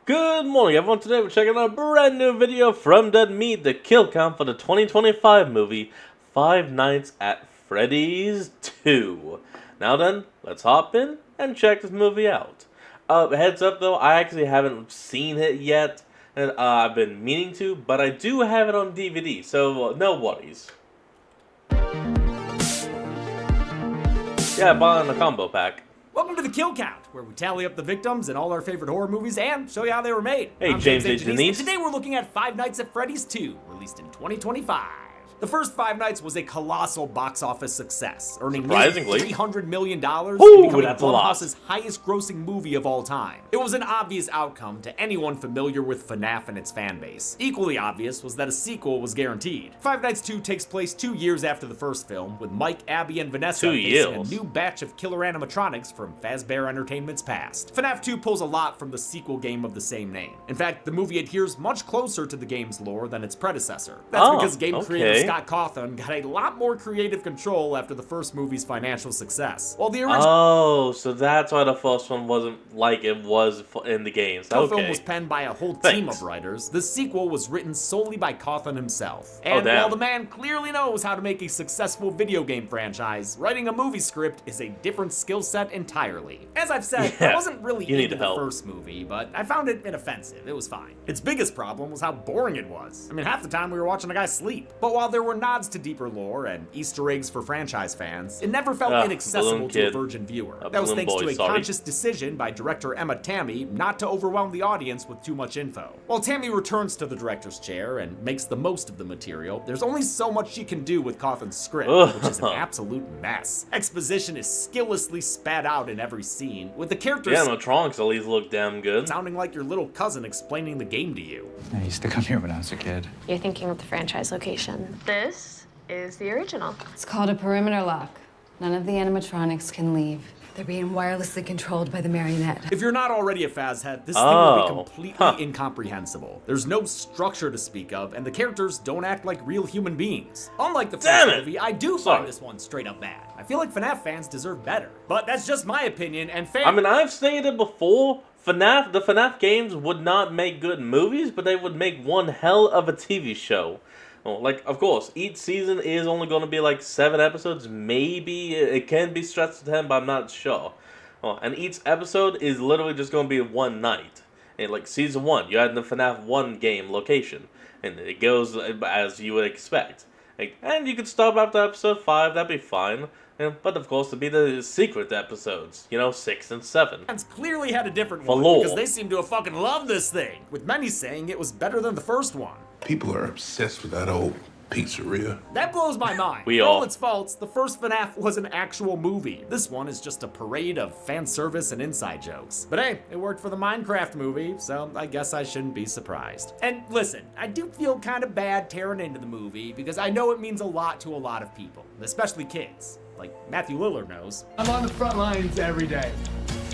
Good morning, everyone. Today we're checking out a brand new video from Dead Meat, the kill count for the 2025 movie Five Nights at Freddy's 2. Now then, let's hop in and check this movie out. Heads up though, I actually haven't seen it yet, and I've been meaning to, but I do have it on DVD, so no worries. Yeah, I bought it in a combo pack. Welcome to the Kill Count, where we tally up the victims in all our favorite horror movies and show you how they were made. Hey, I'm James H. Denise. And today we're looking at Five Nights at Freddy's 2, released in 2025. The first Five Nights was a colossal box office success, earning nearly $300 million and becoming Blumhouse's highest-grossing movie of all time. It was an obvious outcome to anyone familiar with FNAF and its fan base. Equally obvious was that a sequel was guaranteed. Five Nights 2 takes place 2 years after the first film, with Mike, Abby, and Vanessa facing a new batch of killer animatronics from Fazbear Entertainment's past. FNAF 2 pulls a lot from the sequel game of the same name. In fact, the movie adheres much closer to the game's lore than its predecessor. That's because game creator Scott Cawthon got a lot more creative control after the first movie's financial success. While the original so that's why the first one wasn't like it was in the games. The film was penned by a whole team of writers. The sequel was written solely by Cawthon himself. And while the man clearly knows how to make a successful video game franchise, writing a movie script is a different skill set entirely. As I've said, I wasn't really into the first movie, but I found it inoffensive. It was fine. Its biggest problem was how boring it was. I mean, half the time we were watching a guy sleep. But while there were nods to deeper lore and Easter eggs for franchise fans, it never felt inaccessible to a virgin viewer. That was thanks to a conscious decision by director Emma Tammy not to overwhelm the audience with too much info. While Tammy returns to the director's chair and makes the most of the material, there's only so much she can do with Cawthon's script, which is an absolute mess. Exposition is skillessly spat out in every scene, with the characters animatronics at least look damn good, sounding like your little cousin explaining the game to you. I used to come here when I was a kid. You're thinking of the franchise location. This is the original. It's called a perimeter lock. None of the animatronics can leave. They're being wirelessly controlled by the marionette. If you're not already a Faz head, this thing will be completely incomprehensible. There's no structure to speak of, and the characters don't act like real human beings. Unlike the first movie, I do find this one straight up bad. I feel like FNAF fans deserve better. But that's just my opinion, and I mean, I've stated before, the FNAF games would not make good movies, but they would make one hell of a TV show. Like, of course, each season is only going to be like 7 episodes. Maybe it can be stretched to 10, but I'm not sure. And each episode is literally just going to be one night. And like season 1, you had the FNAF 1 game location, and it goes as you would expect. And you could stop after episode 5, that'd be fine. But of course, to be the secret episodes, 6 and 7. Fans clearly had a different one because they seem to have fucking loved this thing, with many saying it was better than the first one. People are obsessed with that old pizzeria. That blows my mind. For all its faults, the first FNAF was an actual movie. This one is just a parade of fan service and inside jokes. But hey, it worked for the Minecraft movie, so I guess I shouldn't be surprised. And listen, I do feel kind of bad tearing into the movie because I know it means a lot to a lot of people, especially kids. Like Matthew Lillard knows. I'm on the front lines every day.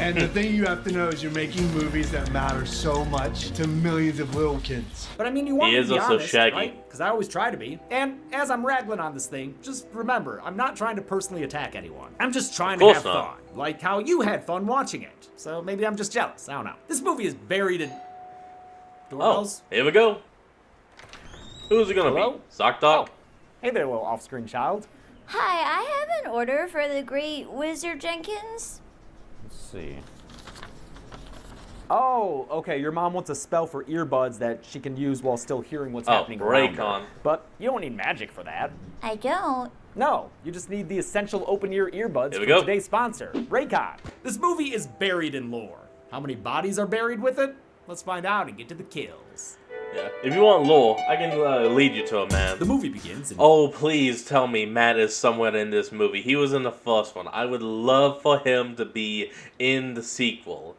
And the thing you have to know is you're making movies that matter so much to millions of little kids. But I mean, you want me to be honest, right? Because I always try to be. And as I'm rattling on this thing, just remember, I'm not trying to personally attack anyone. I'm just trying to have fun. Like how you had fun watching it. So maybe I'm just jealous. I don't know. This movie is buried in... Doorbells? Oh, here we go. Who's it gonna be? Sock Doc? Oh. Hey there, little off-screen child. Hi, I have an order for the great Wizard Jenkins. Let's see. Oh, okay, your mom wants a spell for earbuds that she can use while still hearing what's happening around her. But you don't need magic for that. I don't. No, you just need the essential open-ear earbuds from today's sponsor, Raycon. This movie is buried in lore. How many bodies are buried with it? Let's find out and get to the kills. Yeah. If you want lore, I can lead you to a man. The movie begins. Oh, please tell me Matt is somewhere in this movie. He was in the first one. I would love for him to be in the sequel.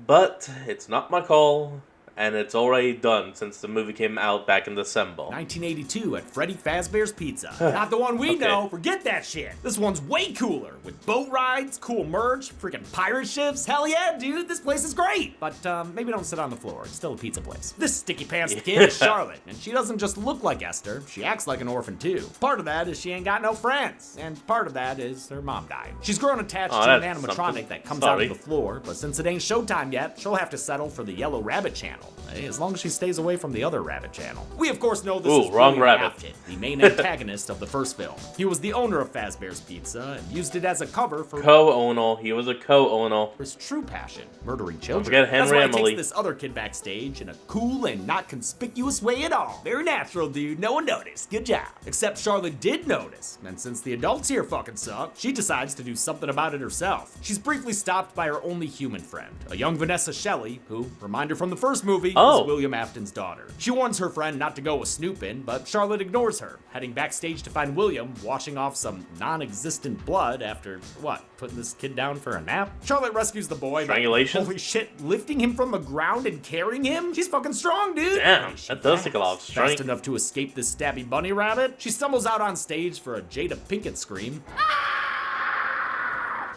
But it's not my call. and it's already done since the movie came out back in December. 1982 at Freddy Fazbear's Pizza. Not the one we know, forget that shit. This one's way cooler, with boat rides, cool merch, freaking pirate ships. Hell yeah, dude, this place is great. But maybe don't sit on the floor, it's still a pizza place. This sticky pants kid is Charlotte, and she doesn't just look like Esther, she acts like an orphan too. Part of that is she ain't got no friends, and part of that is her mom died. She's grown attached to an animatronic that comes out of the floor, but since it ain't showtime yet, she'll have to settle for the Yellow Rabbit channel, as long as she stays away from the other rabbit channel. We of course know this is wrong rabbit. Afton, the main antagonist of the first film. He was the owner of Fazbear's Pizza and used it as a cover for He was a co-owner. his true passion, murdering children. Forget Henry That's why he Emily. takes this other kid backstage in a cool and not conspicuous way at all. Very natural, dude. No one noticed. Good job. Except Charlotte did notice, and since the adults here fucking suck, she decides to do something about it herself. She's briefly stopped by her only human friend, a young Vanessa Shelley, who, reminder from the first movie, is William Afton's daughter. She warns her friend not to go a snooping, but Charlotte ignores her, heading backstage to find William washing off some non-existent blood after, what, putting this kid down for a nap? Charlotte rescues the boy. Strangulation? Holy shit, lifting him from the ground and carrying him? She's fucking strong, dude. Damn, that does take a lot of strength. Fast enough to escape this stabby bunny rabbit? She stumbles out on stage for a Jada Pinkett scream.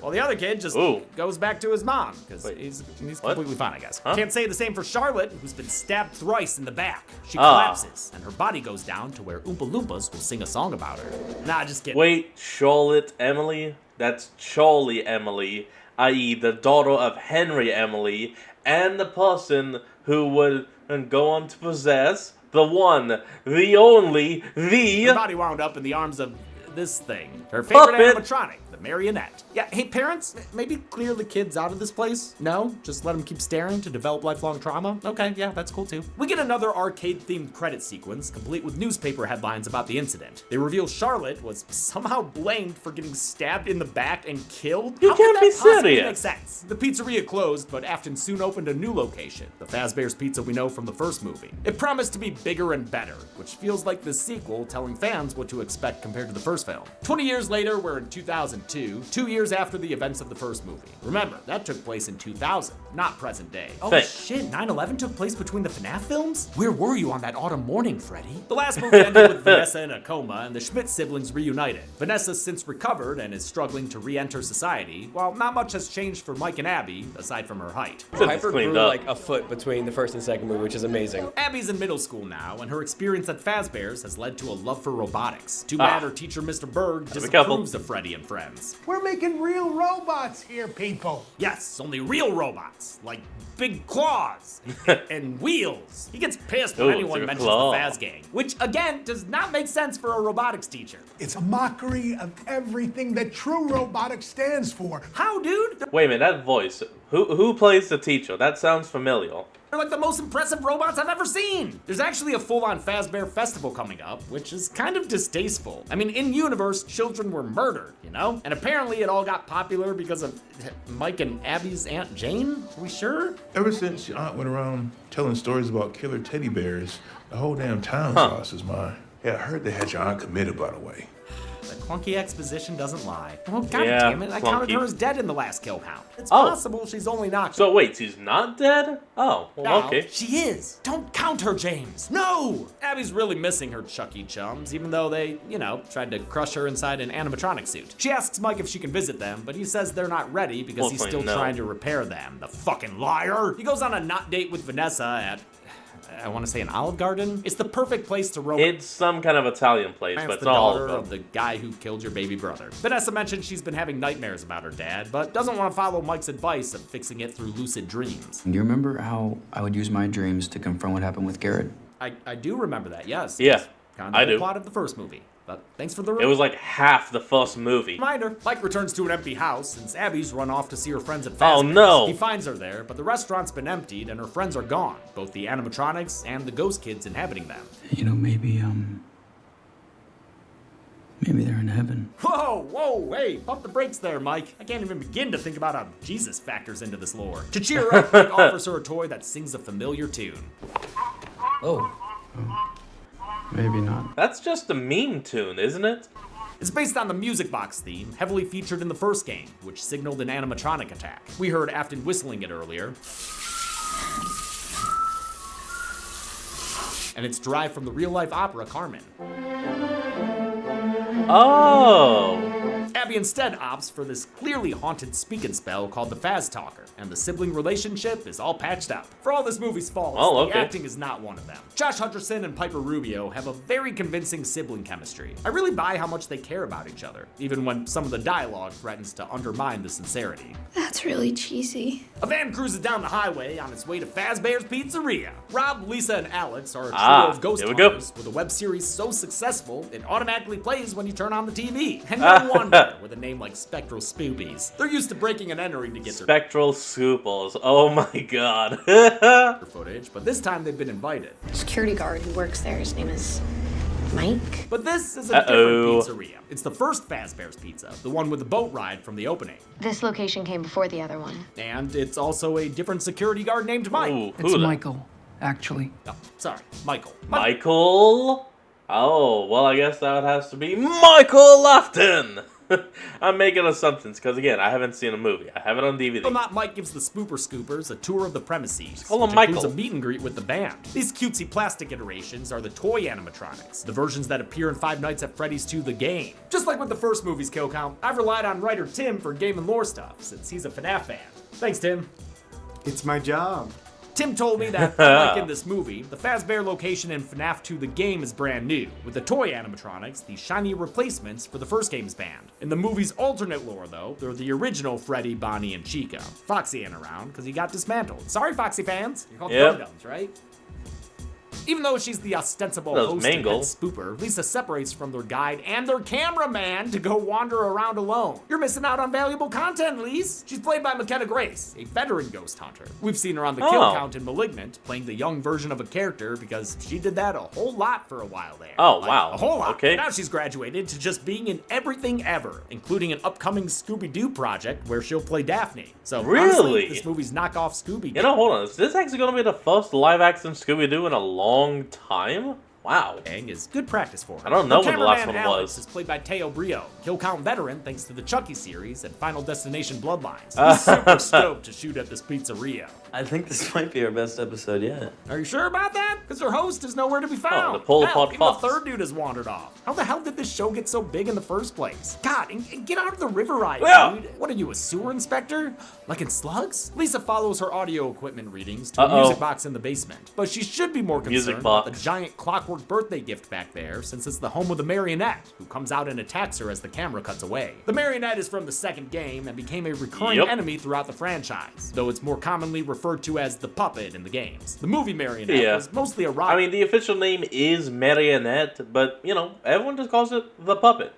While the other kid just goes back to his mom, because he's completely fine, I guess. Huh? Can't say the same for Charlotte, who's been stabbed thrice in the back. She collapses, and her body goes down to where Oompa Loompas will sing a song about her. Nah, just kidding. Wait, Charlotte Emily? That's Charlie Emily, i.e. the daughter of Henry Emily, and the person who would go on to possess the one, the only, Her body wound up in the arms of this thing. Her favorite animatronic, the marionette. Yeah, hey parents, maybe clear the kids out of this place? No? Just let them keep staring to develop lifelong trauma? Okay, yeah, that's cool too. We get another arcade-themed credit sequence, complete with newspaper headlines about the incident. They reveal Charlotte was somehow blamed for getting stabbed in the back and killed. You can't be serious. Make sense. The pizzeria closed, but Afton soon opened a new location, the Fazbear's Pizza we know from the first movie. It promised to be bigger and better, which feels like the sequel telling fans what to expect compared to the first film. 20 years later, we're in 2002, 2 years after the events of the first movie. Remember, that took place in 2000, not present day. Oh shit, 9/11 took place between the FNAF films? Where were you on that autumn morning, Freddy? The last movie ended with Vanessa in a coma and the Schmidt siblings reunited. Vanessa's since recovered and is struggling to re-enter society, while not much has changed for Mike and Abby, aside from her height. Piper grew like a foot between the first and second movie, which is amazing. Abby's in middle school now, and her experience at Fazbear's has led to a love for robotics. Too bad her teacher, Mr. Berg, disapproves of Freddy and friends. We're making real robots here, people. Yes, only real robots, like big claws and wheels. He gets pissed when anyone mentions the Faz gang, which again does not make sense for a robotics teacher. It's a mockery of everything that true robotics stands for. How, dude? Wait a minute, that voice. Who plays the teacher? That sounds familiar. They're like the most impressive robots I've ever seen. There's actually a full-on Fazbear festival coming up, which is kind of distasteful. I mean, in universe, children were murdered, you know? And apparently it all got popular because of Mike and Abby's Aunt Jane? Are we sure? Ever since your aunt went around telling stories about killer teddy bears, the whole damn town's lost his mind. Yeah, I heard they had your aunt committed, by the way. The clunky exposition doesn't lie. Oh, god damn it, I counted her as dead in the last kill count. It's possible she's only knocked. So wait, she's not dead? Oh, well, no, okay. She is. Don't count her, James. No! Abby's really missing her Chucky chums, even though they, tried to crush her inside an animatronic suit. She asks Mike if she can visit them, but he says they're not ready because he's still trying to repair them. The fucking liar! He goes on a not date with Vanessa at, I want to say, an Olive Garden. It's the perfect place to romance. It's some kind of Italian place, but it's the all daughter of the guy who killed your baby brother. Vanessa mentioned she's been having nightmares about her dad, but doesn't want to follow Mike's advice of fixing it through lucid dreams. Do you remember how I would use my dreams to confront what happened with Garrett? I do remember that, yes. Yeah, kind of the plot of the first movie. But thanks for the It was like half the first movie. Reminder, Mike returns to an empty house since Abby's run off to see her friends at Fazbear's. Oh no! He finds her there, but the restaurant's been emptied and her friends are gone. Both the animatronics and the ghost kids inhabiting them. Maybe they're in heaven. Whoa, hey, pump the brakes there, Mike. I can't even begin to think about how Jesus factors into this lore. To cheer her up, Mike offers her a toy that sings a familiar tune. Oh. Maybe not. That's just a meme tune, isn't it? It's based on the music box theme, heavily featured in the first game, which signaled an animatronic attack. We heard Afton whistling it earlier. and it's derived from the real-life opera Carmen. Oh. Abby instead opts for this clearly haunted speak and spell called the Faz Talker, and the sibling relationship is all patched up. For all this movie's faults, the acting is not one of them. Josh Hutcherson and Piper Rubio have a very convincing sibling chemistry. I really buy how much they care about each other, even when some of the dialogue threatens to undermine the sincerity. That's really cheesy. A van cruises down the highway on its way to Fazbear's Pizzeria. Rob, Lisa, and Alex are a trio of ghost hunters with a web series so successful it automatically plays when you turn on the TV. And no wonder, with a name like Spectral Spoopies. They're used to breaking and entering to get their Spectral Souples. Oh my god. footage, but this time they've been invited. Security guard who works there, his name is Mike. But this is a different pizzeria. It's the first Fazbear's Pizza, the one with the boat ride from the opening. This location came before the other one. And it's also a different security guard named Mike. Ooh, It's Michael, actually. Oh, sorry, Michael. Michael? Oh, well, I guess that has to be Michael Lofton. I'm making assumptions because, again, I haven't seen a movie. I have it on DVD. Well, not Mike gives the Spooper Scoopers a tour of the premises. Call him which Michael. includes a meet and greet with the band. These cutesy plastic iterations are the toy animatronics, the versions that appear in Five Nights at Freddy's 2 The Game. Just like with the first movie's kill count, I've relied on writer Tim for game and lore stuff, since he's a FNAF fan. Thanks, Tim. It's my job. Tim told me that, like in this movie, the Fazbear location in FNAF 2 The Game is brand new, with the toy animatronics the shiny replacements for the first game's band. In the movie's alternate lore, though, they're the original Freddy, Bonnie, and Chica. Foxy ain't around, because he got dismantled. Sorry, Foxy fans. You're called Dum-Dums, right? Even though she's the ostensible host and head spooper, Lisa separates from their guide and their cameraman to go wander around alone. You're missing out on valuable content, Lise. She's played by McKenna Grace, a veteran ghost hunter. We've seen her on the kill count in Malignant, playing the young version of a character because she did that a whole lot for a while there. Oh, wow. A whole lot. Okay. Now she's graduated to just being in everything ever, including an upcoming Scooby-Doo project where she'll play Daphne. So honestly, this movie's knockoff Scooby-Doo. You know, hold on. Is this actually going to be the first live-action Scooby-Doo in a long time? Wow. Is good practice for her. I don't know when the last one Alex was. is played by Teo Brio, kill count veteran thanks to the Chucky series and Final Destination Bloodlines. He's super stoked to shoot at this pizzeria. I think this might be our best episode yet. Are you sure about that? Because our host is nowhere to be found. Oh, the Pol Pot Even Fox. the third dude has wandered off. How the hell did this show get so big in the first place? God, and get out of the river ride, dude. What are you, a sewer inspector? Like in Slugs? Lisa follows her audio equipment readings to a music box in the basement. But she should be more concerned about the giant clockwork birthday gift back there, since it's the home of the marionette, who comes out and attacks her as the camera cuts away. The marionette is from the second game and became a recurring enemy throughout the franchise, though it's more commonly referred to as the puppet in the games. The movie Marionette was mostly a rock. I mean, the official name is Marionette, but, you know, everyone just calls it the puppet.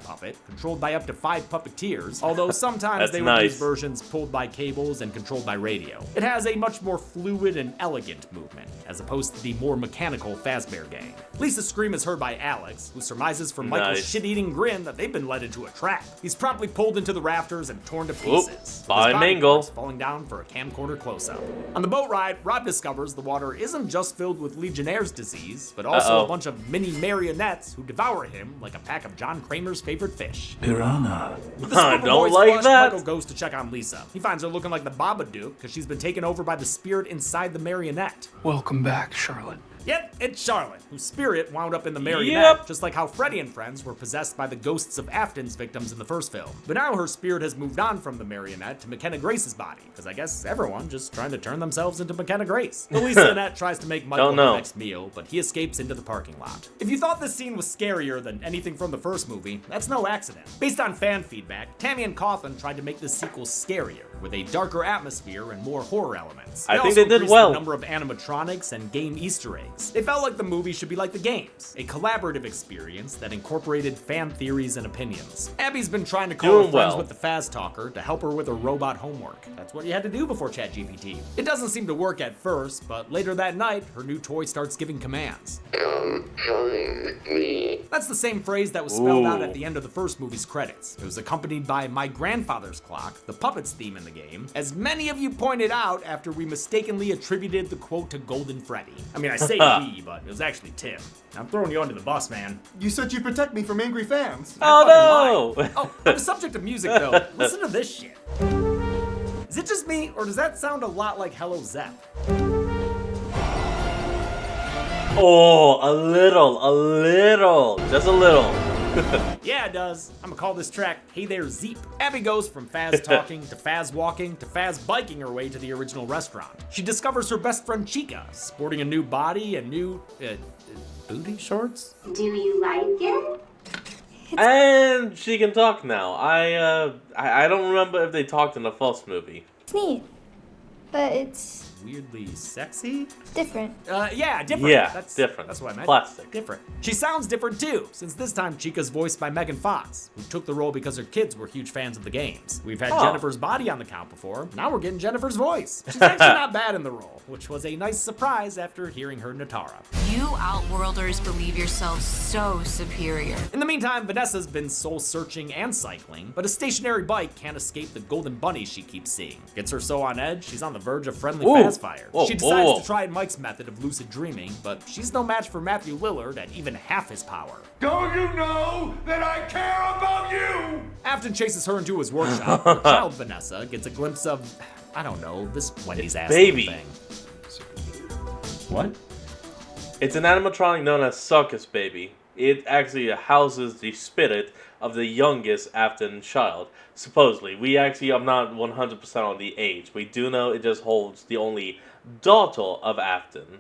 Puppet, controlled by up to 5 puppeteers, although sometimes they would use versions pulled by cables and controlled by radio. It has a much more fluid and elegant movement, as opposed to the more mechanical Fazbear gang. Lisa's scream is heard by Alex, who surmises from Michael's shit-eating grin that they've been led into a trap. He's promptly pulled into the rafters and torn to pieces. By Mangle. Falling down for a camcorder close-up. On the boat ride, Rob discovers the water isn't just filled with Legionnaire's disease, but also a bunch of mini marionettes who devour him like a pack of John Kramer's favorite fish. Piranha. I don't like that. Michael goes to check on Lisa. He finds her looking like the Babadook because she's been taken over by the spirit inside the marionette. Welcome back, Charlotte. Yep, it's Charlotte, whose spirit wound up in the marionette, just like how Freddy and friends were possessed by the ghosts of Afton's victims in the first film. But now her spirit has moved on from the marionette to McKenna Grace's body, because I guess everyone just trying to turn themselves into McKenna Grace. Lisa Annette tries to make Michael the next meal, but he escapes into the parking lot. If you thought this scene was scarier than anything from the first movie, that's no accident. Based on fan feedback, Tammy and Cawthon tried to make the sequel scarier, with a darker atmosphere and more horror elements. I think they did well. The number of animatronics and game Easter eggs. It felt like the movie should be like the games, a collaborative experience that incorporated fan theories and opinions. Abby's been trying to call her friends with the Faz Talker to help her with her robot homework. That's what you had to do before ChatGPT. It doesn't seem to work at first, but later that night, her new toy starts giving commands. Come join me. That's the same phrase that was spelled out at the end of the first movie's credits. It was accompanied by My Grandfather's Clock, the Puppets theme in the game, as many of you pointed out after we mistakenly attributed the quote to Golden Freddy. I mean, I say we, but it was actually Tim. I'm throwing you under the bus, man. You said you'd protect me from angry fans. Oh no! Oh, on the subject of music though, listen to this shit. Is it just me, or does that sound a lot like Hello Zepp? Oh, a little, just a little. Yeah, it does. I'm gonna call this track Hey There Zeep. Abby goes from Faz talking to Faz walking to Faz biking her way to the original restaurant. She discovers her best friend Chica, sporting a new body and new, booty shorts? Do you like it? And she can talk now. I don't remember if they talked in the first movie. It's neat, but it's Weirdly sexy? different. Yeah, different. Yeah, that's different. That's what I meant. Plastic. Different. She sounds different too, since this time Chica's voiced by Megan Fox, who took the role because her kids were huge fans of the games. We've had Jennifer's body on the count before. Now we're getting Jennifer's voice. She's actually not bad in the role, which was a nice surprise after hearing her Natara. You Outworlders believe yourselves so superior. In the meantime, Vanessa's been soul searching and cycling, but a stationary bike can't escape the golden bunny she keeps seeing. Gets her so on edge, she's on the verge of friendly fast fire. She decides to try Mike's method of lucid dreaming, but she's no match for Matthew Lillard at even half his power. Don't you know that I care about you? Afton chases her into his workshop, where child Vanessa gets a glimpse of, I don't know, this Wendy's ass baby thing. What? It's an animatronic known as Circus Baby. It actually houses the spirit of the youngest Afton child. Supposedly. We actually are not 100% on the age. We do know it just holds the only daughter of Afton.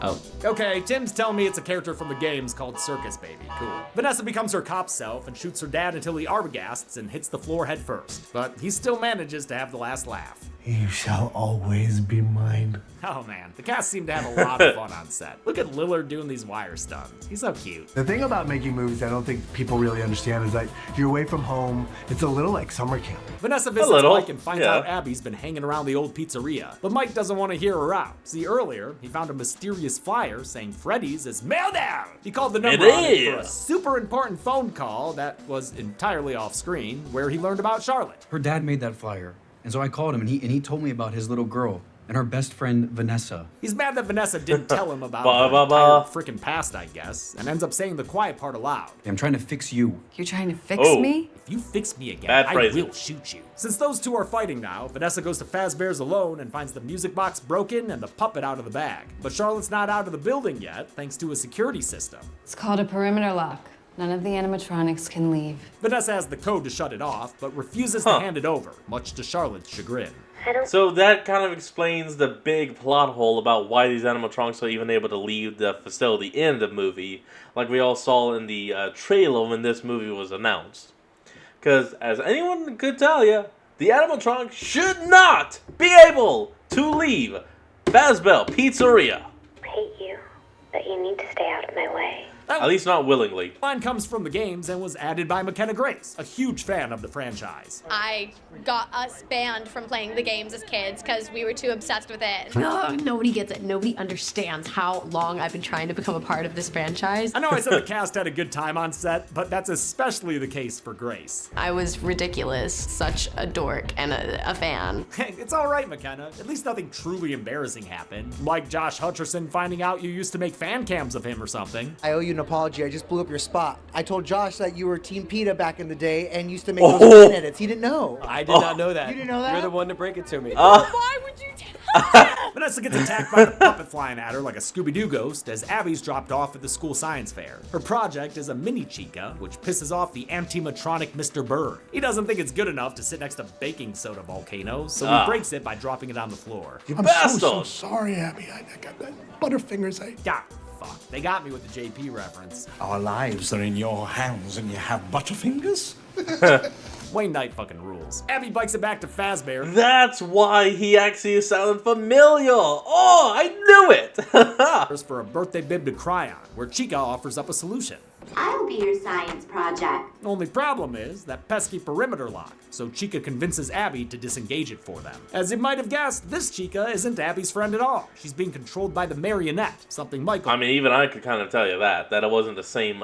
Oh. Okay, Tim's telling me it's a character from the games called Circus Baby. Cool. Vanessa becomes her cop self and shoots her dad until he arbagasps and hits the floor head first. But he still manages to have the last laugh. You shall always be mine. Oh man, the cast seemed to have a lot of fun on set. Look at Lillard doing these wire stunts. He's so cute. The thing about making movies I don't think people really understand is that you're away from home. It's a little like summer camp. Vanessa visits Mike and finds out Abby's been hanging around the old pizzeria. But Mike doesn't want to hear her out. See, earlier, he found a mysterious flyer saying Freddy's is mailed out. He called the number on it for a super important phone call that was entirely off screen, where he learned about Charlotte. Her dad made that flyer. And so I called him, and he told me about his little girl and her best friend, Vanessa. He's mad that Vanessa didn't tell him about her entire freaking past, I guess, and ends up saying the quiet part aloud. I'm trying to fix you. You're trying to fix me? If you fix me again, I will shoot you. Since those two are fighting now, Vanessa goes to Fazbear's alone and finds the music box broken and the puppet out of the bag. But Charlotte's not out of the building yet, thanks to a security system. It's called a perimeter lock. None of the animatronics can leave. Vanessa has the code to shut it off, but refuses to hand it over, much to Charlotte's chagrin. So that kind of explains the big plot hole about why these animatronics are even able to leave the facility in the movie, like we all saw in the trailer when this movie was announced. Because, as anyone could tell you, the animatronics should not be able to leave Fazbell Pizzeria. I hate you, but you need to stay out of my way. At least not willingly. Line comes from the games and was added by McKenna Grace, a huge fan of the franchise. I got us banned from playing the games as kids because we were too obsessed with it. Oh, nobody gets it. Nobody understands how long I've been trying to become a part of this franchise. I know I said the cast had a good time on set, but that's especially the case for Grace. I was ridiculous, such a dork and a fan. Hey, it's all right, McKenna. At least nothing truly embarrassing happened. Like Josh Hutcherson finding out you used to make fan cams of him or something. I owe you an apology. I just blew up your spot. I told Josh that you were Team PETA back in the day and used to make those fan edits. He didn't know. I did not know that. You didn't know that? You're the one to break it to me. Why would you do that? Vanessa gets attacked by the puppet flying at her like a Scooby-Doo ghost as Abby's dropped off at the school science fair. Her project is a mini Chica, which pisses off the anti-matronic Mr. Bird. He doesn't think it's good enough to sit next to baking soda volcanoes, so he breaks it by dropping it on the floor. I'm so sorry, Abby. I got that Butterfingers. Yeah. Fuck, they got me with the JP reference. Our lives are in your hands and you have Butterfingers? Wayne Knight fucking rules. Abby bikes it back to Fazbear. That's why he actually sounded familiar. Oh, I knew it. For a birthday bib to cry on, where Chica offers up a solution. I'll be your science project. Only problem is that pesky perimeter lock, so Chica convinces Abby to disengage it for them. As you might have guessed, this Chica isn't Abby's friend at all. She's being controlled by the marionette, something Michael... I mean, even I could kind of tell you that it wasn't the same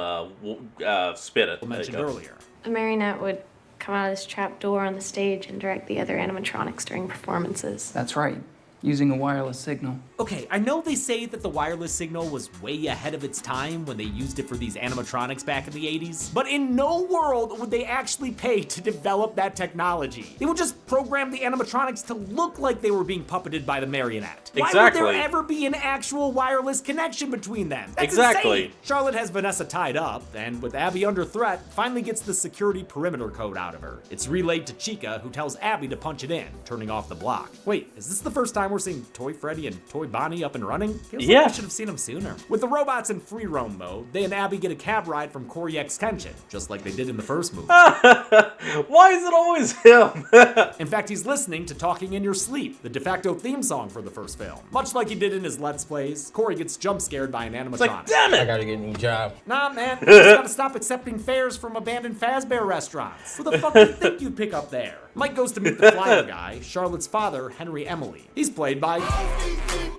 spirit. Mentioned earlier. A marionette would come out of this trap door on the stage and direct the other animatronics during performances. That's right. using a wireless signal. Okay, I know they say that the wireless signal was way ahead of its time when they used it for these animatronics back in the 80s, but in no world would they actually pay to develop that technology. They would just program the animatronics to look like they were being puppeted by the marionette. Exactly. Why would there ever be an actual wireless connection between them? That's exactly. Insane. Charlotte has Vanessa tied up, and with Abby under threat, finally gets the security perimeter code out of her. It's relayed to Chica, who tells Abby to punch it in, turning off the block. Wait, is this the first time we're seeing Toy Freddy and Toy Bonnie up and running? Feels like I should have seen them sooner. With the robots in free roam mode, they and Abby get a cab ride from Corey Extension, just like they did in the first movie. Why is it always him? In fact, he's listening to Talking in Your Sleep, the de facto theme song for the first film. Much like he did in his Let's Plays, Corey gets jump scared by an animatronic. It's like, damn it! I gotta get a new job. Nah, man, you just gotta stop accepting fares from abandoned Fazbear restaurants. Who the fuck do you think you'd pick up there? Mike goes to meet the flyer guy, Charlotte's father, Henry Emily. He's played by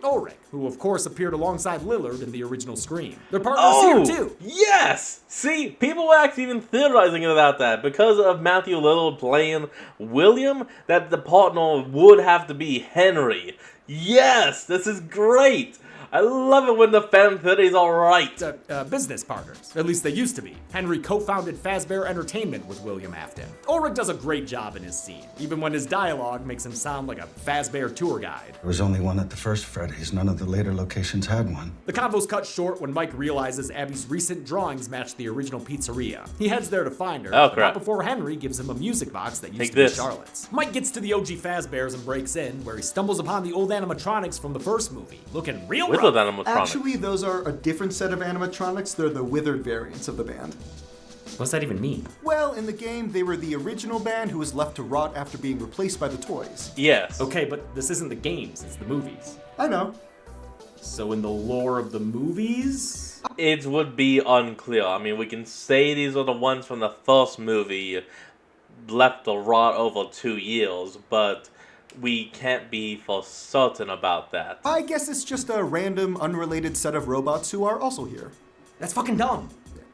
Ulrich, who of course appeared alongside Lillard in the original Scream. Their partners here too. Yes! See, people were actually even theorizing about that. Because of Matthew Lillard playing William, that the partner would have to be Henry. Yes! This is great! I love it when the fan theories are right. Business partners. At least they used to be. Henry co-founded Fazbear Entertainment with William Afton. Ulrich does a great job in his scene, even when his dialogue makes him sound like a Fazbear tour guide. There was only one at the first Freddy's. None of the later locations had one. The convo's cut short when Mike realizes Abby's recent drawings match the original pizzeria. He heads there to find her, but not before Henry gives him a music box that used to be Charlotte's. Mike gets to the OG Fazbears and breaks in, where he stumbles upon the old animatronics from the first movie, looking real rough. Actually, those are a different set of animatronics. They're the withered variants of the band. What's that even mean? Well, in the game, they were the original band who was left to rot after being replaced by the toys. Yes. Okay, but this isn't the games, it's the movies. I know. So in the lore of the movies? It would be unclear. I mean, we can say these are the ones from the first movie left to rot over 2 years, but we can't be for certain about that. I guess it's just a random, unrelated set of robots who are also here. That's fucking dumb.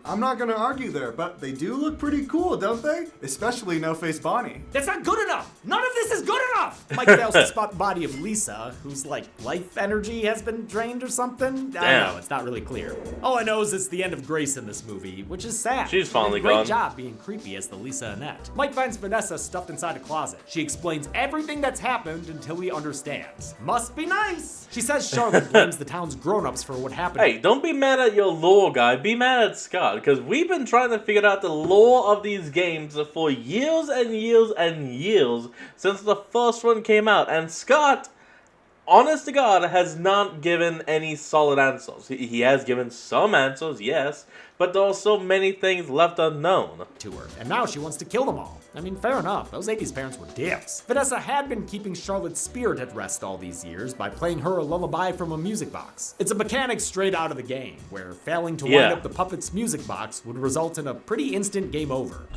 I'm not gonna argue there, but they do look pretty cool, don't they? Especially No-Face Bonnie. That's not good enough! None of this is good enough! Mike fails to spot the body of Lisa, whose, life energy has been drained or something? Damn. I don't know, it's not really clear. All I know is it's the end of Grace in this movie, which is sad. She's finally gone. gone. Great job being creepy as the Lisa Annette. Mike finds Vanessa stuffed inside a closet. She explains everything that's happened until he understands. Must be nice! She says Charlotte blames the town's grown-ups for what happened. Hey, don't be mad at your lore guy, be mad at Scott, because we've been trying to figure out the lore of these games for years and years and years since the first one came out, and Scott, honest to God, has not given any solid answers. He has given some answers, yes, but there are so many things left unknown to her, and now she wants to kill them all. I mean, fair enough, those 80s parents were dicks. Vanessa had been keeping Charlotte's spirit at rest all these years by playing her a lullaby from a music box. It's a mechanic straight out of the game, where failing to wind up the puppet's music box would result in a pretty instant game over.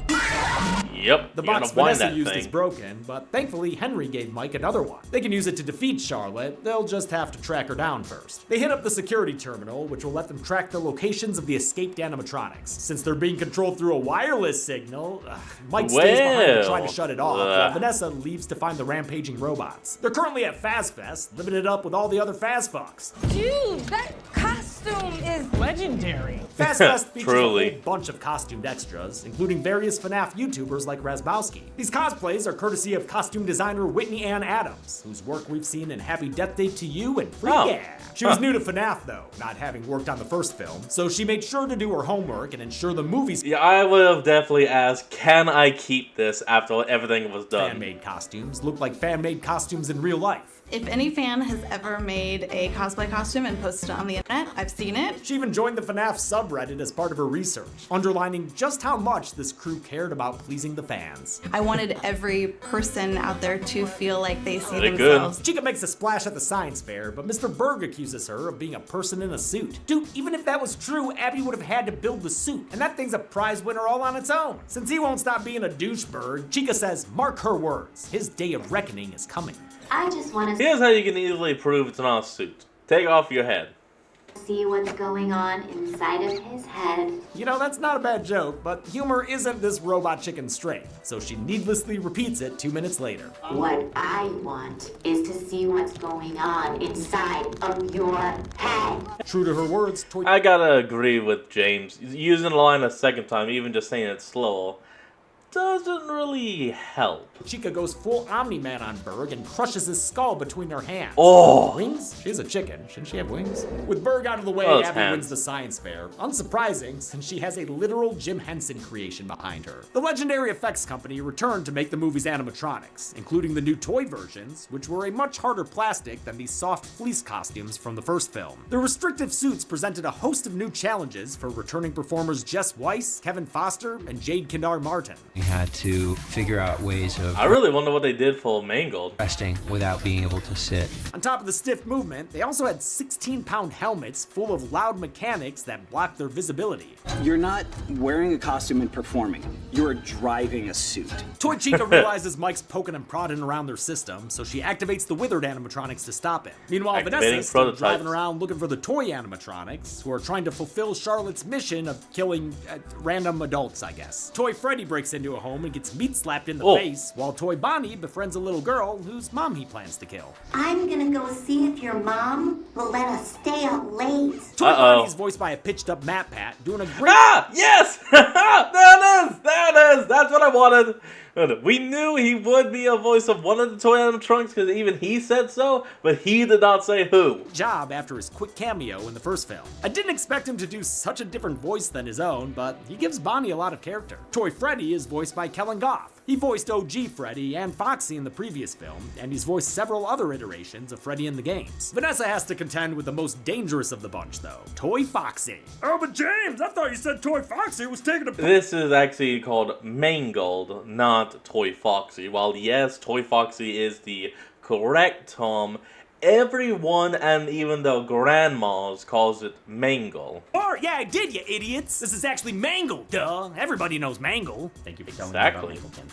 Yep, the box Vanessa used is broken, but thankfully Henry gave Mike another one. They can use it to defeat Charlotte, they'll just have to track her down first. They hit up the security terminal, which will let them track the locations of the escaped animatronics. Since they're being controlled through a wireless signal, Mike stays behind to try to shut it off, while Vanessa leaves to find the rampaging robots. They're currently at FazFest, living it up with all the other Fazfucks. Dude, that costume is legendary. FazFest features a whole bunch of costumed extras, including various FNAF YouTubers like Razbowski. These cosplays are courtesy of costume designer Whitney Ann Adams, whose work we've seen in Happy Death Day to You and Free Yeah. She was new to FNAF though, not having worked on the first film, so she made sure to do her homework and ensure the movies. Yeah, I would have definitely asked, can I keep this after everything was done? Fan-made costumes look like fan-made costumes in real life. If any fan has ever made a cosplay costume and posted it on the internet, I've seen it. She even joined the FNAF subreddit as part of her research, underlining just how much this crew cared about pleasing the fans. I wanted every person out there to feel like they see themselves. Chica makes a splash at the science fair, but Mr. Berg accuses her of being a person in a suit. Dude, even if that was true, Abby would have had to build the suit, and that thing's a prize winner all on its own. Since he won't stop being a douchebag, Chica says, mark her words, his day of reckoning is coming. I just want to... Here's how you can easily prove it's not a suit. Take off your head. see what's going on inside of his head. You know, that's not a bad joke, but humor isn't this robot chicken's strength, so she needlessly repeats it 2 minutes later. What I want is to see what's going on inside of your head. True to her words, I gotta agree with James. Using the line a second time, even just saying it slow, doesn't really help. Chica goes full Omni-Man on Berg and crushes his skull between her hands. Oh! Wings? She's a chicken. Shouldn't she have wings? With Berg out of the way, Oh, Abby hands. wins the science fair. Unsurprising, since she has a literal Jim Henson creation behind her. The legendary effects company returned to make the movie's animatronics, including the new toy versions, which were a much harder plastic than the soft fleece costumes from the first film. The restrictive suits presented a host of new challenges for returning performers Jess Weiss, Kevin Foster, and Jade Kendar Martin. We had to figure out ways of I really wonder what they did for Mangold. resting without being able to sit. On top of the stiff movement, they also had 16-pound helmets full of loud mechanics that blocked their visibility. You're not wearing a costume and performing. You're driving a suit. Toy Chica realizes Mike's poking and prodding around their system, so she activates the withered animatronics to stop him. Meanwhile, Activating Vanessa's still prototypes. driving around looking for the toy animatronics, who are trying to fulfill Charlotte's mission of killing random adults, I guess. Toy Freddy breaks into a home and gets meat slapped in the face, while Toy Bonnie befriends a little girl whose mom he plans to kill. I'm gonna go see if your mom will let us stay up late. Toy Bonnie's voiced by a pitched-up Matt Pat, doing a great... Ah! Yes! There it is! There it is! That's what I wanted! We knew he would be a voice of one of the toy animatronics because even he said so, but he did not say who. Job after his quick cameo in the first film. I didn't expect him to do such a different voice than his own, but he gives Bonnie a lot of character. Toy Freddy is voiced by Kellen Goff. He voiced OG Freddy and Foxy in the previous film, and he's voiced several other iterations of Freddy in the games. Vanessa has to contend with the most dangerous of the bunch, though, Toy Foxy. Oh, but James, I thought you said Toy Foxy was taking a... This is actually called Mangold, not Toy Foxy. While yes, Toy Foxy is the correct term, everyone and even the grandmas calls it Mangle. Or, yeah, I did, you idiots. This is actually Mangle, duh. Everybody knows Mangle. Thank you for telling me about Mangle, Kim.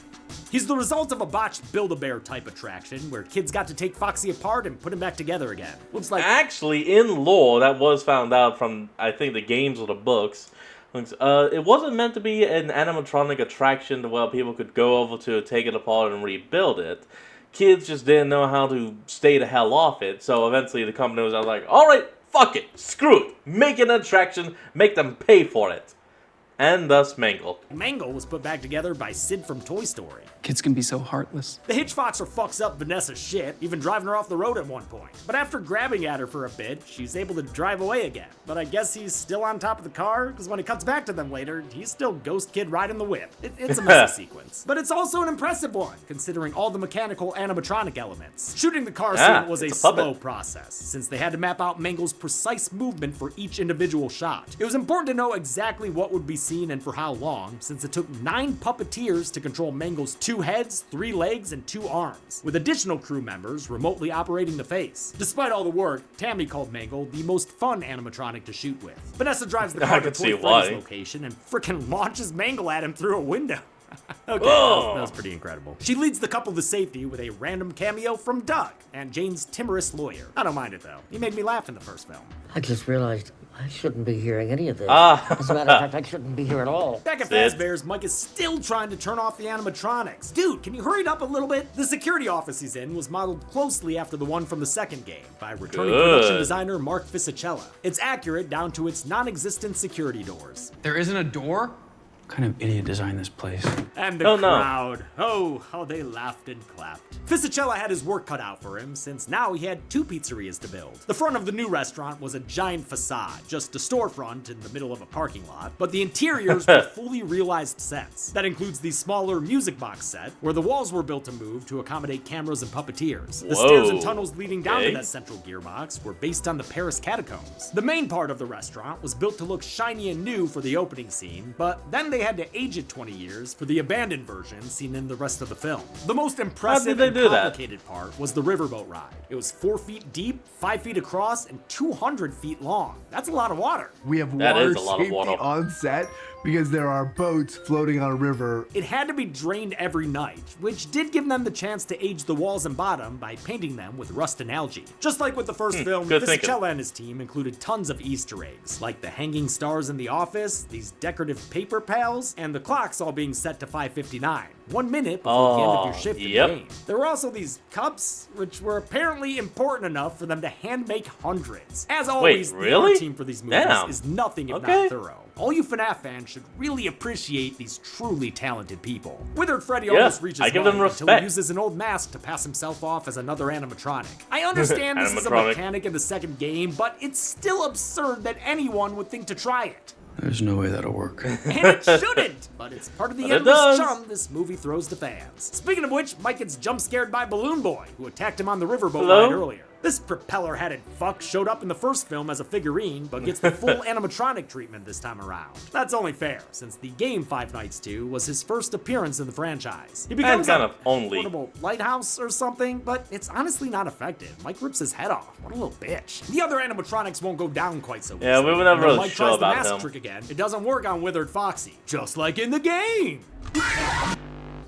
He's the result of a botched Build-A-Bear type attraction where kids got to take Foxy apart and put him back together again. Looks like... Actually, in lore, that was found out from, I think, the games or the books. It wasn't meant to be an animatronic attraction where people could go over to take it apart and rebuild it. Kids just didn't know how to stay the hell off it, so eventually the company was like, alright, fuck it, screw it, make an attraction, make them pay for it. And thus Mangle. Mangle was put back together by Sid from Toy Story. Kids can be so heartless. The Hitchfoxer fucks up Vanessa's shit, even driving her off the road at one point. But after grabbing at her for a bit, she's able to drive away again. But I guess he's still on top of the car, because when he cuts back to them later, he's still Ghost Kid riding the whip. It's a messy sequence. But it's also an impressive one, considering all the mechanical animatronic elements. Shooting the car scene was a slow process, since they had to map out Mangle's precise movement for each individual shot. It was important to know exactly what would be seen and for how long, since it took 9 puppeteers to control Mangle's 2 heads, 3 legs, and 2 arms, with additional crew members remotely operating the face. Despite all the work, Tammy called Mangle the most fun animatronic to shoot with. Vanessa drives the car to Toy Freddy's location and frickin' launches Mangle at him through a window. Okay, that was pretty incredible. She leads the couple to safety with a random cameo from Doug and Jane's timorous lawyer. I don't mind it though. He made me laugh in the first film. I just realized I shouldn't be hearing any of this. As a matter of fact, I shouldn't be here at all. Back at Fazbear's, Mike is still trying to turn off the animatronics. Dude, can you hurry it up a little bit? The security office he's in was modeled closely after the one from the second game by returning production designer Mark Fisichella. It's accurate down to its non-existent security doors. There isn't a door? What kind of idiot designed this place? And the crowd. Oh, how they laughed and clapped. Fisichella had his work cut out for him, since now he had 2 pizzerias to build. The front of the new restaurant was a giant facade, just a storefront in the middle of a parking lot, but the interiors were fully realized sets. That includes the smaller music box set, where the walls were built to move to accommodate cameras and puppeteers. The stairs and tunnels leading down to that central gearbox were based on the Paris catacombs. The main part of the restaurant was built to look shiny and new for the opening scene, but then they had to age it 20 years for the abandoned version seen in the rest of the film. The most impressive How did they and do that? complicated part was the riverboat ride. It was 4 feet deep, 5 feet across, and 200 feet long. That's a lot of water. We have That water is a lot of safety water. on set because there are boats floating on a river. It had to be drained every night, which did give them the chance to age the walls and bottom by painting them with rust and algae. Just like with the first film, good thinking. Fisichella and his team included tons of Easter eggs, like the hanging stars in the office, these decorative paper pals, and the clocks all being set to 5:59, 1 minute before the end of your shift in the game. There were also these cups, which were apparently important enough for them to hand make hundreds. As always, the really? art team for these movies Damn. is nothing if Okay. not thorough. All you FNAF fans should really appreciate these truly talented people. Withered Freddy almost reaches I give them Mike until respect. he uses an old mask to pass himself off as another animatronic. I understand this is a Animatronic. mechanic in the second game, but it's still absurd that anyone would think to try it. There's no way that'll work. And it shouldn't, but it's part of the But it endless does. charm this movie throws to fans. Speaking of which, Mike gets jump scared by Balloon Boy, who attacked him on the riverboat Hello? ride earlier. This propeller-headed fuck showed up in the first film as a figurine, but gets the full animatronic treatment this time around. That's only fair, since the game Five Nights 2 was his first appearance in the franchise. He becomes kind a of only. portable lighthouse or something, but it's honestly not effective. Mike rips his head off. What a little bitch. The other animatronics won't go down quite so Yeah, we easily. were never And when really Mike sure tries the about mask him. trick again, it doesn't work on Withered Foxy, just like in the game.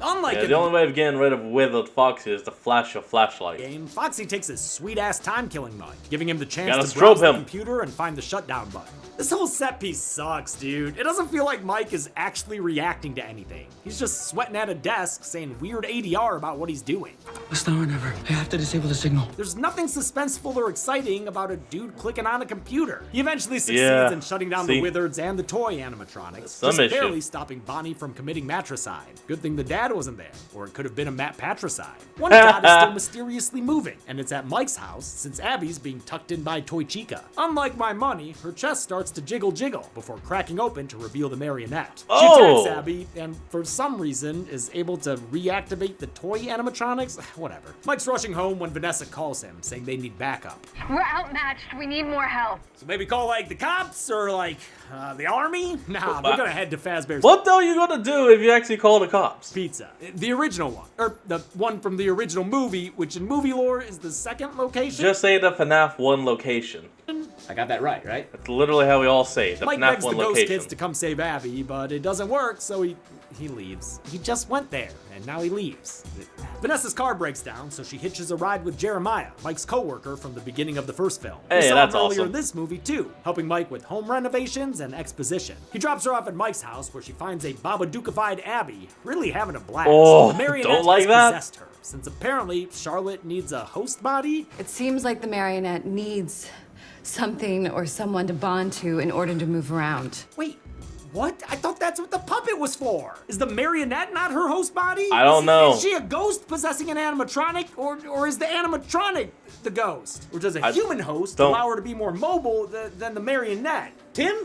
Unlike Yeah, in the only way of getting rid of Withered Foxy is to flash your flashlight. game, Foxy takes his sweet-ass time-killing mode, giving him the chance Gotta to browse strobe the him. computer and find the shutdown button. This whole set piece sucks, dude. It doesn't feel like Mike is actually reacting to anything. He's just sweating at a desk, saying weird ADR about what he's doing. It's now or never. I have to disable the signal. There's nothing suspenseful or exciting about a dude clicking on a computer. He eventually succeeds Yeah, in shutting down see? the Wizards and the toy animatronics, Some just issue. barely stopping Bonnie from committing matricide. Good thing the dad wasn't there, or it could have been a Matt patricide. One dot is still mysteriously moving, and it's at Mike's house since Abby's being tucked in by Toy Chica. Unlike my money, her chest starts to jiggle before cracking open to reveal the marionette. She Oh! attacks Abby, and for some reason is able to reactivate the toy animatronics. Whatever. Mike's rushing home when Vanessa calls him, saying they need backup. We're outmatched. We need more help. So maybe call like the cops or like the army? Nah, we're gonna head to Fazbear's What are you gonna do if you actually call the cops? Pizza. The original one. Or the one from the original movie, which in movie lore is the second location. Just say the FNAF 1 location. I got that right? That's literally how we all say it, the Mike FNAF begs the 1 ghost location. kids to come save Abby, but it doesn't work, so he leaves. He just went there, and now he leaves. Vanessa's car breaks down, so she hitches a ride with Jeremiah, Mike's co-worker from the beginning of the first film. Hey, we saw that's him earlier awesome. in this movie too, helping Mike with home renovations and exposition. He drops her off at Mike's house, where she finds a Babadookified Abby, really having a blast. Oh, the marionette don't like has that? possessed her, since apparently Charlotte needs a host body. It seems like the marionette needs something or someone to bond to in order to move around. Wait, what? I thought that's what the puppet was for. Is the marionette not her host body? I don't know. Is she a ghost possessing an animatronic, or is the animatronic the ghost? Or does a human host don't- allow her to be more mobile than the marionette? Tim?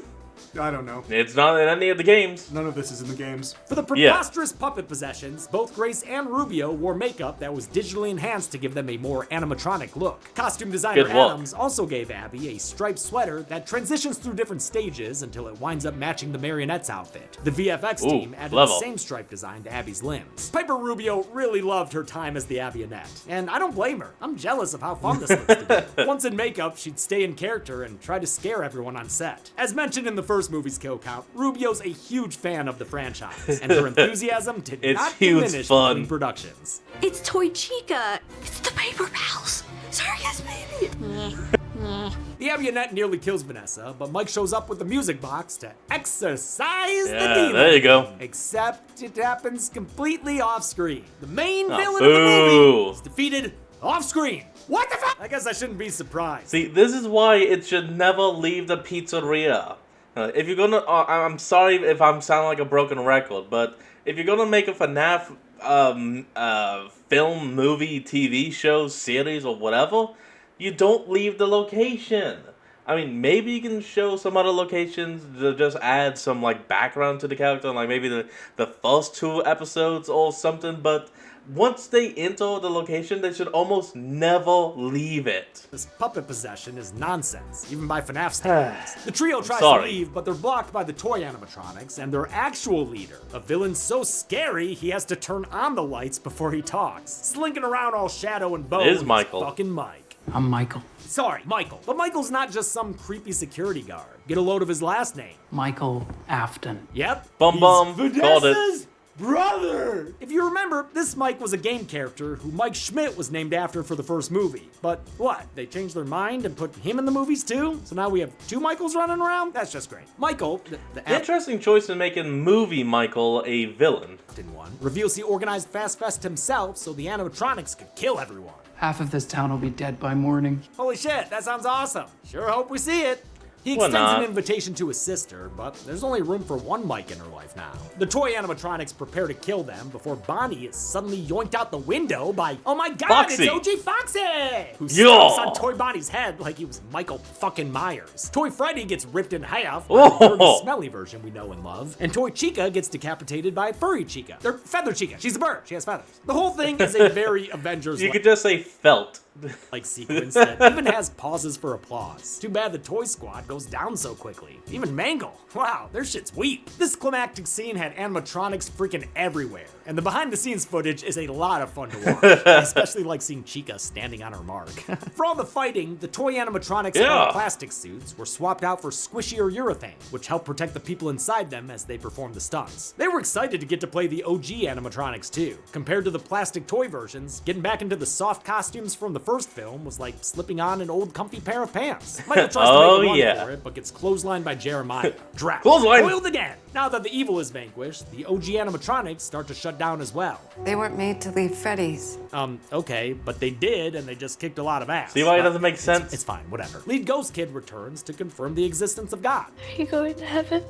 I don't know. It's not in any of the games. None of this is in the games. For the preposterous puppet possessions, both Grace and Rubio wore makeup that was digitally enhanced to give them a more animatronic look. Costume designer Good look. Adams also gave Abby a striped sweater that transitions through different stages until it winds up matching the marionette's outfit. The VFX Ooh, team added level. the same stripe design to Abby's limbs. Piper Rubio really loved her time as the Abbyonette, and I don't blame her. I'm jealous of how fun this looks to do. Once in makeup, she'd stay in character and try to scare everyone on set. As mentioned in the first movie's kill count, Rubio's a huge fan of the franchise, and her enthusiasm did It's not huge diminish fun. between productions. It's Toy Chica. It's the Paper Pals. Circus baby. The Abbyonette nearly kills Vanessa, but Mike shows up with the music box to exorcise the Yeah, demon. there you go. Except it happens completely off screen. The main Oh, villain of the movie boo. is defeated off screen. What the fuck? I guess I shouldn't be surprised. See, this is why it should never leave the pizzeria. If you're gonna, I'm sorry if I'm sounding like a broken record, but if you're gonna make a FNAF film, movie, TV show, series, or whatever, you don't leave the location. I mean, maybe you can show some other locations to just add some like background to the character, like maybe the first 2 episodes or something. But once they enter the location, they should almost never leave it. This puppet possession is nonsense, even by FNAF standards. The trio tries to leave, but they're blocked by the toy animatronics and their actual leader, a villain so scary he has to turn on the lights before he talks. Slinking around all shadow and bone is Michael. Fucking Mike. I'm Michael. Sorry, Michael. But Michael's not just some creepy security guard. Get a load of his last name. Michael Afton. Yep. Bum bum. Called it. Brother! If you remember, this Mike was a game character who Mike Schmidt was named after for the first movie. But what? They changed their mind and put him in the movies too? So now we have two Michaels running around? That's just great. Michael, the interesting choice in making movie Michael a villain. One reveals he organized Fast Fest himself so the animatronics could kill everyone. Half of this town will be dead by morning. Holy shit, that sounds awesome. Sure hope we see it. He extends an invitation to his sister, but there's only room for one Mike in her life now. The toy animatronics prepare to kill them before Bonnie is suddenly yoinked out the window by, oh my god, Foxy. it's OG Foxy! Who stomps on Toy Bonnie's head like he was Michael fucking Myers. Toy Freddy gets ripped in half by the dirty, smelly version we know and love. And Toy Chica gets decapitated by Furry Chica. Or Feather Chica. She's a bird. She has feathers. The whole thing is a very Avengers You could just say felt. Like sequence that even has pauses for applause. Too bad the Toy Squad goes down so quickly. Even Mangle. Wow, their shit's weak. This climactic scene had animatronics freaking everywhere. And the behind the scenes footage is a lot of fun to watch. I especially like seeing Chica standing on her mark. For all the fighting, the toy animatronics in plastic suits were swapped out for squishier urethane, which helped protect the people inside them as they performed the stunts. They were excited to get to play the OG animatronics too. Compared to the plastic toy versions, getting back into the soft costumes from the first film was like slipping on an old comfy pair of pants. Michael tries to make a run for it, but gets clotheslined by Jeremiah. Draft. Foiled again! Now that the evil is vanquished, the OG animatronics start to shut down as well. They weren't made to leave Freddy's. Okay, but they did, and they just kicked a lot of ass. See why it doesn't make sense? It's fine, whatever. Lead Ghost Kid returns to confirm the existence of God. Are you going to heaven?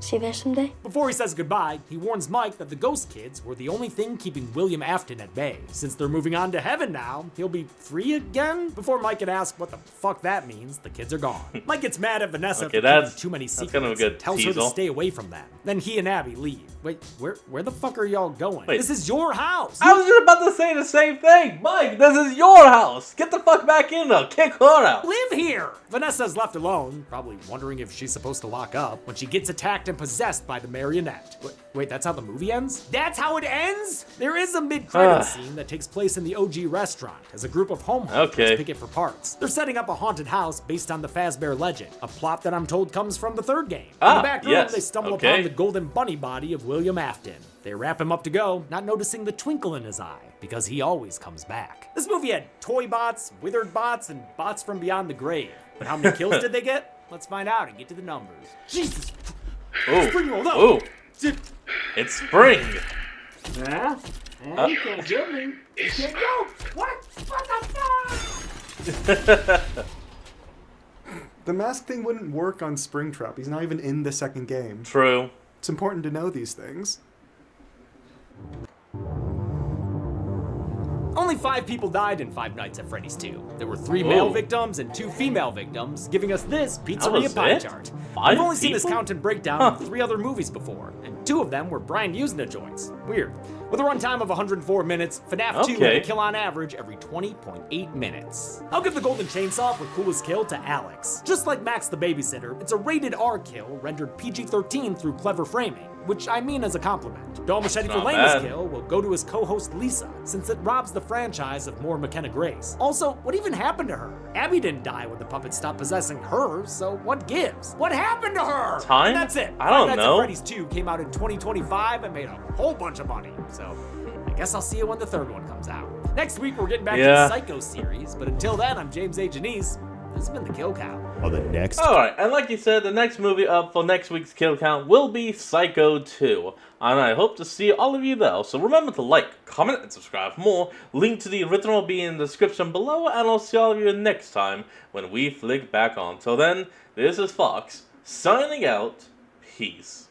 See you there someday? Before he says goodbye, he warns Mike that the Ghost Kids were the only thing keeping William Afton at bay. Since they're moving on to heaven now, he'll be free again? Before Mike can ask what the fuck that means, the kids are gone. Mike gets mad at Vanessa for keeping too many secrets kind of a good tells her to stay away from them. Then he and Abby leave. Wait, where the fuck are y'all going? Wait. This is your house! I was just about to say the same thing! Mike, this is your house! Get the fuck back in there! Kick her out! Live here! Vanessa's left alone, probably wondering if she's supposed to lock up, when she gets attacked and possessed by the marionette. Wait, that's how the movie ends? That's how it ends? There is a mid-credits scene that takes place in the OG restaurant as a group of homeowners pick it for parts. They're setting up a haunted house based on the Fazbear legend, a plot that I'm told comes from the third game. In the back room, they stumble upon the golden bunny body of William Afton. They wrap him up to go, not noticing the twinkle in his eye, because he always comes back. This movie had toy bots, withered bots, and bots from beyond the grave. But how many kills did they get? Let's find out and get to the numbers. Jesus! Spring rolled up! Ooh. It's spring! Yeah? You can't get me. You can't go! What? What the fuck? The mask thing wouldn't work on Springtrap. He's not even in the second game. True. It's important to know these things. Only 5 people died in Five Nights at Freddy's 2. There were 3 male victims and 2 female victims, giving us this pizzeria pie chart. We've only seen this count and breakdown in 3 other movies before, and 2 of them were Brian Usna joints. Weird. With a runtime of 104 minutes, FNAF 2 had a kill on average every 20.8 minutes. I'll give the golden chainsaw for coolest kill to Alex. Just like Max the Babysitter, it's a rated R kill rendered PG-13 through clever framing, which I mean as a compliment. Dome Machete for lamest kill will go to his co-host Lisa, since it robs the franchise of more McKenna Grace. Also, what even happened to her? Abby didn't die when the puppet stopped possessing her, so what gives? What happened to her? Time? And that's it. I don't Five Nights know. at Freddy's 2 came out in 2025 and made a whole bunch of money, so I guess I'll see you when the third one comes out. Next week, we're getting back to the Psycho series, but until then, I'm James A. Janice. This has been the Kill Count. On the next. Alright, and like you said, the next movie up for next week's Kill Count will be Psycho 2. And I hope to see all of you there. So remember to like, comment, and subscribe for more. Link to the original will be in the description below, and I'll see all of you next time when we flick back on. Till then, this is Fox, signing out. Peace.